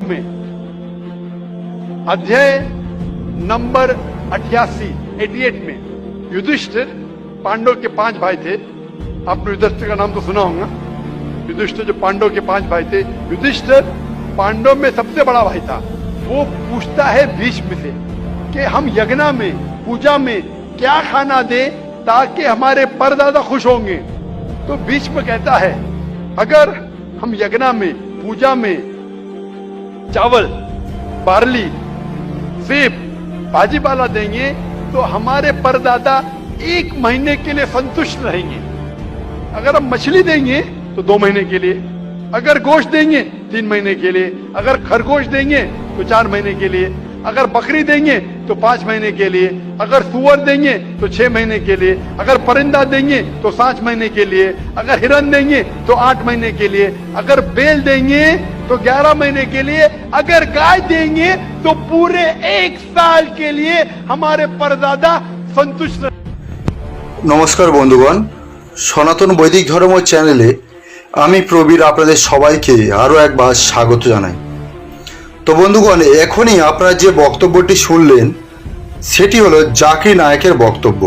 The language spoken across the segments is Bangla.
में अध्याय नंबर 88 में युधिष्ठिर, पांडव के 5 भाई थे। आपने युधिष्ठिर का नाम तो सुना होगा। युधिष्ठिर जो पांडव के 5 भाई थे, युधिष्ठिर पांडव में सबसे बड़ा भाई था। वो पूछता है भीष्म से कि हम यज्ञ में, पूजा में क्या खाना दें ताकि हमारे परदादा खुश होंगे। तो भीष्म कहता है अगर हम यज्ञ में, पूजा में चावल, बार्ली, सेब, भाजी पाला देंगे तो हमारे परदादा 1 महीने के लिए संतुष्ट रहेंगे। अगर हम मछली देंगे तो 2 महीने के लिए, अगर गोश्त देंगे 3 महीने के लिए, अगर खरगोश देंगे तो 4 महीने के लिए, अगर बकरी देंगे तो 5 महीने के लिए, अगर सुअर देंगे तो 6 महीने के लिए, अगर परिंदा देंगे तो 7 महीने के लिए, अगर हिरन देंगे तो 8 महीने के लिए, अगर बैल देंगे तो 11 महीने के लिए, अगर गाय देंगे तो पूरे 1 साल के लिए हमारे परदादा संतुष्ट। नमस्कार बंधुगण, सनातन वैदिक धर्म चैनेले আমি প্রবীর আপনাদের সবাইকে আরও একবার স্বাগত জানাই। তো বন্ধুগণ, এখনই আপনারা যে বক্তব্যটি শুনলেন সেটি হলো জাকির নায়েকের বক্তব্য।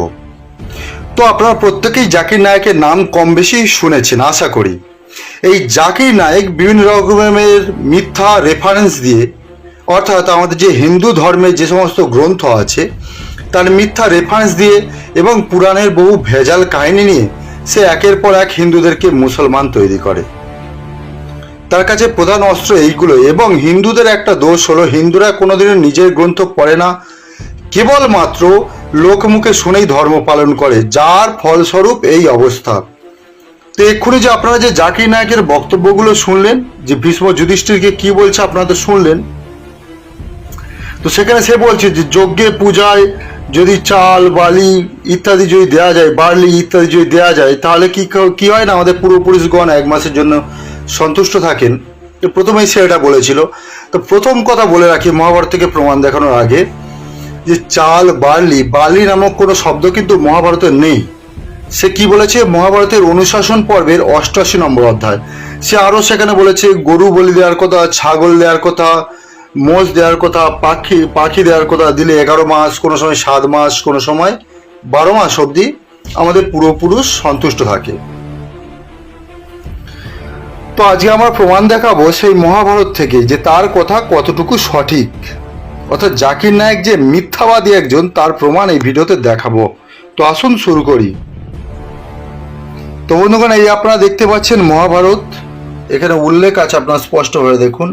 তো আপনারা প্রত্যেকেই জাকির নায়েকের নাম কম বেশি শুনেছেন আশা করি। এই জাকির নায়েক বিভিন্ন রকমের মিথ্যা রেফারেন্স দিয়ে, অর্থাৎ আমাদের যে হিন্দু ধর্মের যে সমস্ত গ্রন্থ আছে তার মিথ্যা রেফারেন্স দিয়ে এবং পুরাণের বহু ভেজাল কাহিনী নিয়ে সে একের পর এক হিন্দুদেরকে মুসলমান তৈরি করে। তার কাছে প্রধান অস্ত্র এইগুলো। এবং হিন্দুদের একটা দোষ হলো হিন্দুরা কোনোদিনও নিজের গ্রন্থ পড়ে না, কেবলমাত্র লোকমুখে শুনেই ধর্ম পালন করে, যার ফলস্বরূপ এই অবস্থা। তো এক্ষুনি যে আপনারা যে জাকির নায়েকের বক্তব্যগুলো শুনলেন, যে ভীষ্ম যুধিষ্ঠিরকে কি বলছে আপনারা তো শুনলেন। তো সেখানে সে বলছে যে যজ্ঞে পূজায় যদি চাল, বালি ইত্যাদি যদি দেওয়া যায়, বার্লি ইত্যাদি যদি দেওয়া যায় তাহলে কি হয় না, আমাদের পূর্বপুরুষগণ 1 মাসের জন্য সন্তুষ্ট থাকেন। তো প্রথমেই সে এটা বলেছিল। তো প্রথম কথা বলে রাখি, মহাভারত থেকে প্রমাণ দেখানোর আগে, যে চাল, বার্লি নামক কোনো শব্দ কিন্তু মহাভারতে নেই। সে কি বলেছে, মহাভারতের অনুশাসন পর্বের 88 নম্বর অধ্যায় সে আরও সেখানে বলেছে গরু বলি দেওয়ার কথা, ছাগল দেওয়ার কথা, মোষ দেওয়ার কথা, পাখি দেওয়ার কথা। দিলে 11 মাস, কোনো সময় 7 মাস, কোনো সময় 12 মাস অবধি আমাদের পূর্বপুরুষ সন্তুষ্ট থাকে। তো আজকে আমরা প্রমাণ দেখাবো সেই মহাভারত থেকে যে তার কথা কতটুকু সঠিক, অর্থাৎ জাকির নায়েক যে মিথ্যাবাদী একজন তার প্রমাণ এই ভিডিওতে দেখাবো। তো আসুন শুরু করি। তো বন্ধুগণ, এই আপনারা দেখতে পাচ্ছেন মহাভারত, এখানে উল্লেখ আছে, আপনারা স্পষ্টভাবে দেখুন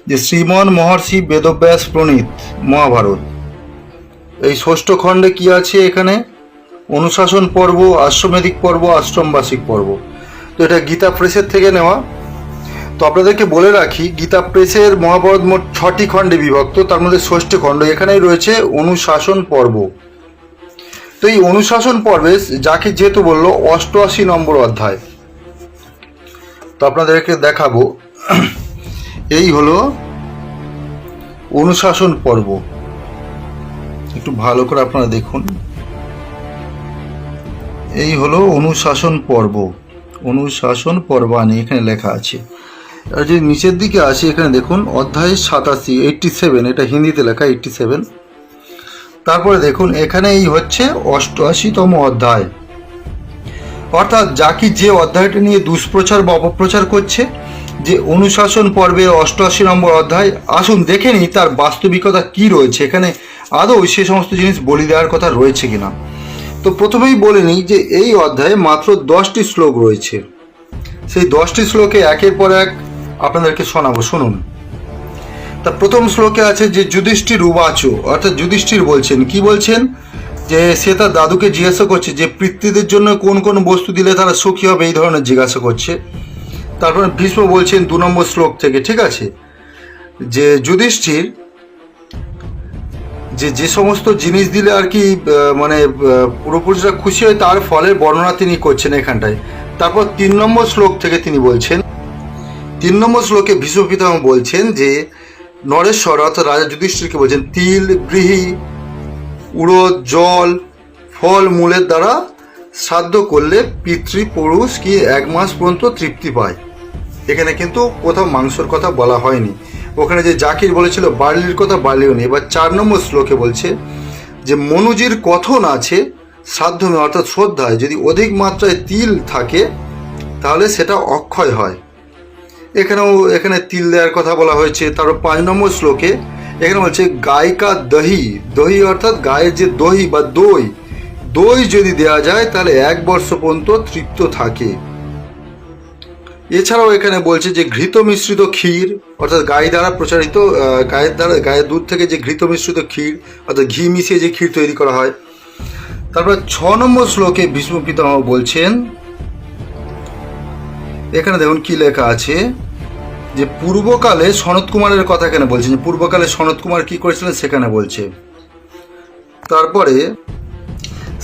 যে শ্রীমন মহর্ষি বেদব্যাস প্রণীত মহাভারত। এই 6ষ্ঠ খণ্ডে কি আছে, এখানে অনুশাসন পর্ব, আশ্রমেধিক পর্ব, আশ্রমবাসিক পর্ব। তো এটা গীতা প্রেসের থেকে নেওয়া। তো আপনাদেরকে বলে রাখি, গীতা প্রেসের মহাভারত মোট 6টি খণ্ডে বিভক্ত, তার মধ্যে 6ষ্ঠ খণ্ড এখানেই রয়েছে অনুশাসন পর্ব। তো এই অনুশাসন পর্বে যাকে যেহেতু বললো 88 নম্বর অধ্যায়, তো আপনাদেরকে দেখাবো। এই হলো অনুশাসন পর্ব, একটু ভালো করে আপনারা দেখুন। এই হলো অনুশাসন পর্ব, অনুশাসন পর্বাণী এখানে লেখা আছে। আর যে নিচের দিকে আছে এখানে দেখুন অধ্যায় 87, এটা হিন্দিতে লেখা 87। তারপরে দেখুন এখানে এই হচ্ছে 88তম অধ্যায়, অর্থাৎ জাকির যে অধ্যায়টা নিয়ে দুষ্প্রচার বা অপপ্রচার করছে, যে অনুশাসন পর্বের 88 নম্বর অধ্যায়, আসুন দেখে নিই তার বাস্তবিকতা কি রয়েছে, এখানে আদৌ সে সমস্ত জিনিস বলি দেওয়ার কথা রয়েছে কিনা। তো প্রথমেই বলে নিই যে এই অধ্যায়ে মাত্র 10টি শ্লোক রয়েছে। সেই 10টি শ্লোকে একের পর এক আপনাদেরকে শোনাবো, শুনুন। তা প্রথম শ্লোকে আছে যে যুধিষ্ঠির উবাচ, অর্থাৎ যুধিষ্ঠির বলছেন, কি বলছেন, যে সে তার দাদুকে জিজ্ঞাসা করছে যে পিতৃদের জন্য কোন কোন বস্তু দিলে তারা সুখী হবে, এই ধরনের জিজ্ঞাসা করছে। তারপরে ভীষ্ম বলছেন 2 নম্বর শ্লোক থেকে, ঠিক আছে, যে যুধিষ্ঠির যে সমস্ত জিনিস দিলে আর কি মানে পূর্বপুরুষরা খুশি হয় তার ফলের বর্ণনা তিনি করছেন এখানটায়। তারপর 3 নম্বর শ্লোক থেকে তিনি বলছেন, 3 নম্বর শ্লোকে ভীষ্ম পিতামহ বলছেন যে নরেশ্বর অর্থাৎ রাজা যুধিষ্ঠিরকে বলছেন তিল, গৃহী, উড়দ, জল, ফল মূলের দ্বারা শ্রাদ্ধ করলে পিতৃপুরুষ কি 1 মাস পর্যন্ত তৃপ্তি পায়। এখানে কিন্তু কোথাও মাংসর কথা বলা হয়নি, ওখানে যে জাকির বলেছিল বার্লির কথা, বার্লিও নেই। এবার 4 নম্বর শ্লোকে বলছে যে মনুজির কথন আছে শ্রাদ্ধমে অর্থাৎ শ্রদ্ধায় যদি অধিক মাত্রায় তিল থাকে তাহলে সেটা অক্ষয় হয়। এখানে তিল দেওয়ার কথা বলা হয়েছে। তারপর 5 নম্বর শ্লোকে এখানে বলছে গায়িকা দহি, দহি অর্থাৎ গায়ের যে দহি বা দই, দই যদি দেওয়া যায় তাহলে 1 বর্ষ পর্যন্ত তৃপ্ত থাকে। এছাড়াও এখানে বলছে যে ঘৃত মিশ্রিত ক্ষীর অর্থাৎ গায়ে দ্বারা প্রচারিত, গায়ের দুধ থেকে যে ঘৃত মিশ্রিত ক্ষীর অর্থাৎ ঘি মিশিয়ে যে ক্ষীর তৈরি করা হয়। তারপর 6 নম্বর শ্লোকে ভীষ্ম পিতামহ বলছেন, এখানে দেখুন কি লেখা আছে যে পূর্বকালে সনত কুমারের কথা এখানে বলছেন, যে পূর্বকালে সনত কুমার কি করেছিলেন সেখানে বলছে। তারপরে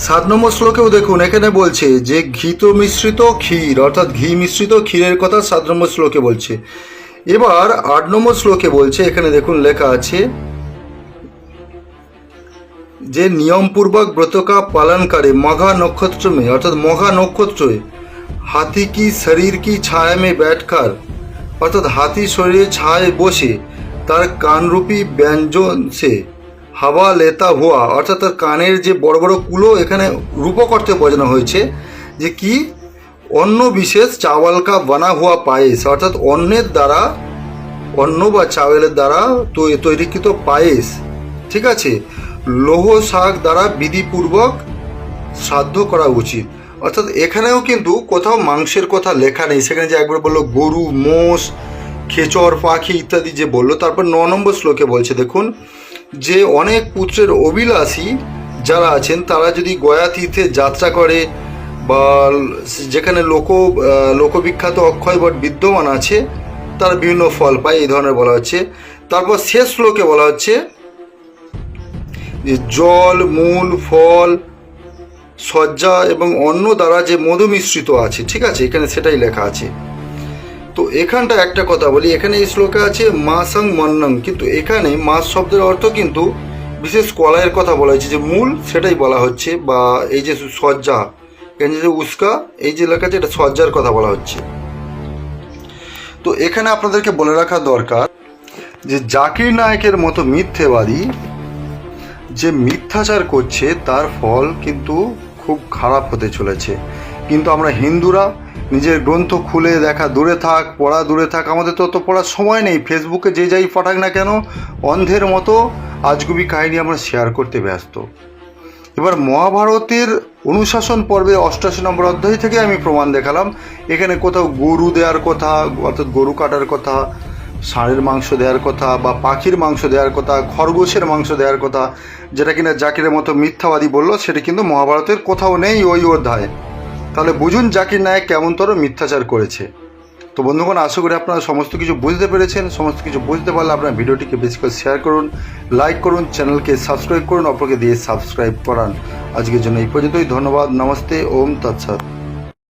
7 নম্বর শ্লোকেও দেখুন এখানে বলছে যে ঘৃত মিশ্রিত ক্ষীর অর্থাৎ ঘি মিশ্রিত ক্ষীরের কথা 7 নম্বর শ্লোকে বলছে। এবার 8 নম্বর শ্লোকে বলছে, এখানে দেখুন লেখা আছে যে নিয়মপূর্বক ব্রতকা পালন করে মঘা নক্ষত্র মে অর্থাৎ মঘা নক্ষত্রে হাতি কি শরীর কি ছায়া মে बैठकर অর্থাৎ হাতি শরীরে ছায় বসে তার কানরূপী ব্যঞ্জন সে হাওয়া লেতা হুয়া অর্থাৎ তার কানের যে বড় বড় কুলো এখানে রূপক অর্থে বোঝানো হয়েছে যে কি অন্ন বিশেষ চাওয়াল কা বানা হুয়া পায়েস অর্থাৎ অন্নের দ্বারা, অন্ন বা চাওয়ালের দ্বারা তৈরিকৃত পায়েস, ঠিক আছে, লৌহ শাক দ্বারা বিধিপূর্বক শ্রাদ্ধ করা উচিত। অর্থাৎ এখানেও কিন্তু কোথাও মাংসের কথা লেখা নেই, সেখানে যে একবার বললো গরু, মোষ, খেচর, পাখি ইত্যাদি যে বললো। তারপর 9 নম্বর শ্লোকে বলছে দেখুন যে অনেক পুত্রের অভিলাষী যারা আছেন তারা যদি গয়া তীর্থে যাত্রা করে বা যেখানে লোকবিখ্যাত অক্ষয় বট বিদ্যমান আছে তারা বিভিন্ন ফল পায়, এই ধরনের বলা হচ্ছে। তারপর শেষ শ্লোকে বলা হচ্ছে যে জল, মূল, ফল, সজ্জা এবং অন্ন দ্বারা যে মধু মিশ্রিত আছে, ঠিক আছে, এখানে সেটাই লেখা আছে। তো এখানটা একটা কথা বলি, এখানে এই শ্লোকে আছে মাসং মন্নং, কিন্তু এখানে মাস শব্দের অর্থ কিন্তু বিশেষ কলাইয়ের কথা বলা হয়েছে, যে মূল সেটাই বলা হচ্ছে, বা এই যে সজ্জা এখানে যে উস্কা এই যে লেখা আছে এটা সজ্জার কথা বলা হচ্ছে। তো এখানে আপনাদেরকে বলে রাখা দরকার যে জাকির নায়েকের মতো মিথ্যেবাদী যে মিথ্যাচার করছে তার ফল কিন্তু খুব খারাপ হতে চলেছে। কিন্তু আমরা হিন্দুরা নিজের গ্রন্থ খুলে দেখা দূরে থাক, পড়া দূরে থাক, আমাদের তো অত পড়ার সময় নেই। ফেসবুকে যে যাই পাঠাক না কেন অন্ধের মতো আজগুবি কাহিনী আমরা শেয়ার করতে ব্যস্ত। এবার মহাভারতের অনুশাসন পর্বের 88 নম্বর অধ্যায় থেকে আমি প্রমাণ দেখালাম, এখানে কোথাও গরু দেওয়ার কথা অর্থাৎ গরু কাটার কথা, ষাঁড়ের মাংস দেওয়ার কথা বা পাখির মাংস দেওয়ার কথা, খরগোশের মাংস দেওয়ার কথা, যেটা কিনা জাকিরের মতো মিথ্যাবাদী বলল, সেটা কিন্তু মহাভারতের কোথাও নেই ওই অধ্যায়ে। তাহলে বুঝুন জাকির নায়েক কেমনতর মিথ্যাচার করেছে। তো বন্ধুগণ, আশা করি আপনারা সমস্ত কিছু বুঝতে পেরেছেন। সমস্ত কিছু বুঝতে পারলে আপনার ভিডিওটিকে বেশি করে শেয়ার করুন, লাইক করুন, চ্যানেলকে সাবস্ক্রাইব করুন, অপরকে দিয়ে সাবস্ক্রাইব করান। আজকের জন্য এই পর্যন্তই। ধন্যবাদ। নমস্তে। ওম তৎসৎ।